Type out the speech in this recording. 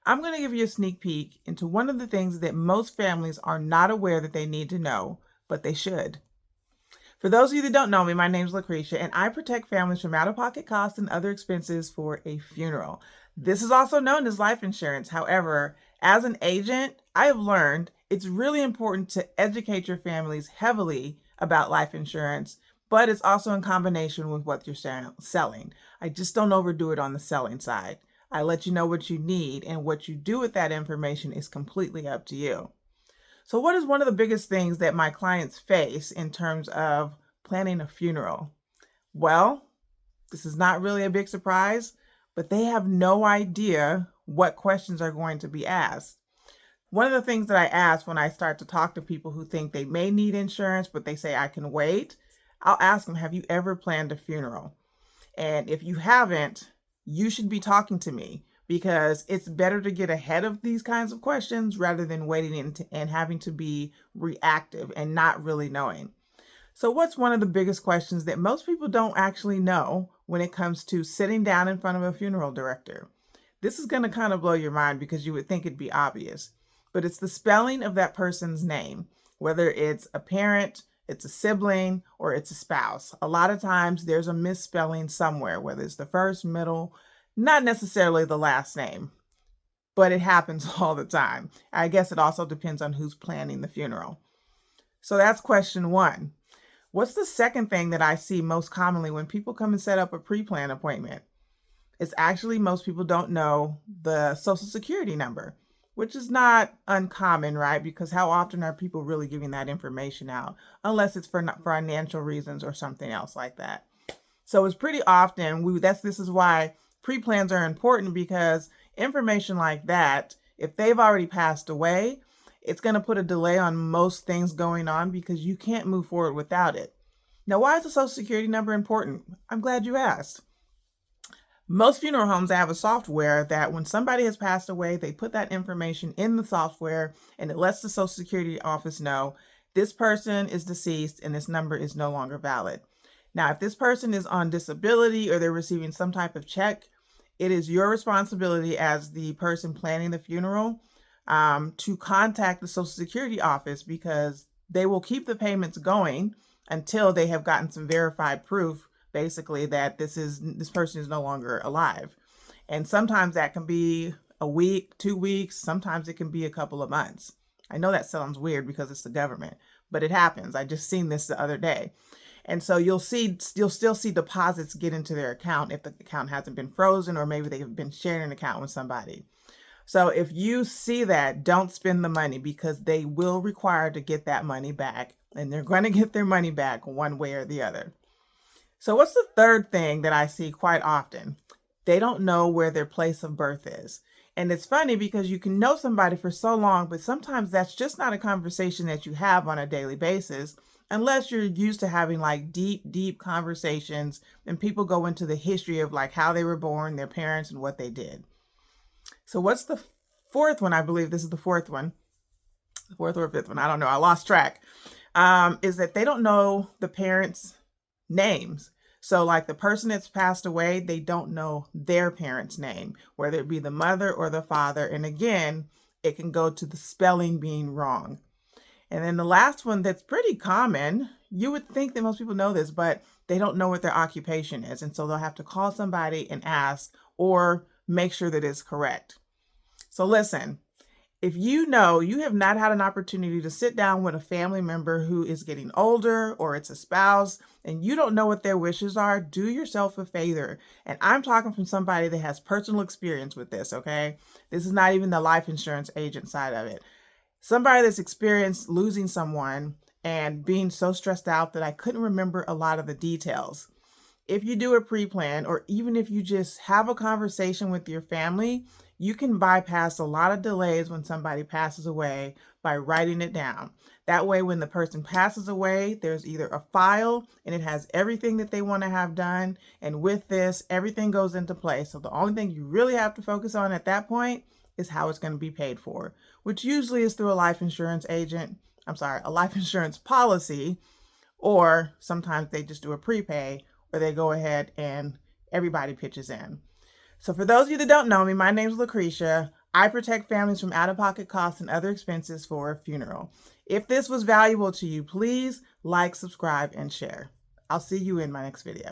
I'm going to give you a sneak peek into one of the things that most families are not aware that they need to know, but they should. For those of you that don't know me, my name is Lucretia, and I protect families from out-of-pocket costs and other expenses for a funeral. This is also known as life insurance. However, as an agent, I have learned it's really important to educate your families heavily about life insurance, but it's also in combination with what you're selling. I just don't overdo it on the selling side. I let you know what you need, and what you do with that information is completely up to you. So, what is one of the biggest things that my clients face in terms of planning a funeral? Well, this is not really a big surprise, but they have no idea what questions are going to be asked. One of the things that I ask when I start to talk to people who think they may need insurance, but they say I can wait, I'll ask them, have you ever planned a funeral? And if you haven't, you should be talking to me because it's better to get ahead of these kinds of questions rather than waiting and having to be reactive and not really knowing. So, what's one of the biggest questions that most people don't actually know when it comes to sitting down in front of a funeral director? This is going to kind of blow your mind because you would think it'd be obvious, but it's the spelling of that person's name, whether it's a parent, it's a sibling, or it's a spouse. A lot of times there's a misspelling somewhere, whether it's the first, middle, not necessarily the last name, but it happens all the time. I guess it also depends on who's planning the funeral. So that's question one. What's the second thing that I see most commonly when people come and set up a pre-plan appointment? It's actually most people don't know the Social Security number, which is not uncommon, right? Because how often are people really giving that information out unless it's for financial reasons or something else like that? So it's pretty often this is why pre-plans are important, because information like that, if they've already passed away, it's going to put a delay on most things going on because you can't move forward without it. Now, why is the Social Security number important? I'm glad you asked. Most funeral homes have a software that when somebody has passed away, they put that information in the software and it lets the Social Security office know this person is deceased and this number is no longer valid. Now, if this person is on disability or they're receiving some type of check, it is your responsibility as the person planning the funeral to contact the Social Security office, because they will keep the payments going until they have gotten some verified proof, basically, that this person is no longer alive. And sometimes that can be a week, 2 weeks, sometimes it can be a couple of months. I know that sounds weird because it's the government, but it happens. I just seen this the other day. And so you'll still see deposits get into their account if the account hasn't been frozen, or maybe they've been sharing an account with somebody. So if you see that, don't spend the money, because they will require to get that money back, and they're going to get their money back one way or the other. So what's the third thing that I see quite often? They don't know where their place of birth is. And it's funny because you can know somebody for so long, but sometimes that's just not a conversation that you have on a daily basis, unless you're used to having like deep conversations and people go into the history of like how they were born, their parents, and what they did. So what's the fourth one? I believe this is the fourth one, the fourth or fifth one. I don't know. I lost track. Is that they don't know the parents' names. So like the person that's passed away, they don't know their parent's name, whether it be the mother or the father. And again, it can go to the spelling being wrong. And then the last one that's pretty common, you would think that most people know this, but they don't know what their occupation is. And so they'll have to call somebody and ask, or make sure that it's correct. So listen, if you know you have not had an opportunity to sit down with a family member who is getting older, or it's a spouse, and you don't know what their wishes are, do yourself a favor. And I'm talking from somebody that has personal experience with this, okay? This is not even the life insurance agent side of it. Somebody that's experienced losing someone and being so stressed out that I couldn't remember a lot of the details. If you do a pre-plan, or even if you just have a conversation with your family, you can bypass a lot of delays when somebody passes away by writing it down. That way, when the person passes away, there's either a file and it has everything that they want to have done. And with this, everything goes into place. So the only thing you really have to focus on at that point is how it's going to be paid for, which usually is through a life insurance agent. A life insurance policy, or sometimes they just do a prepay, where they go ahead and everybody pitches in. So for those of you that don't know me, my name is Lucretia. I protect families from out-of-pocket costs and other expenses for a funeral. If this was valuable to you, please like, subscribe, and share. I'll see you in my next video.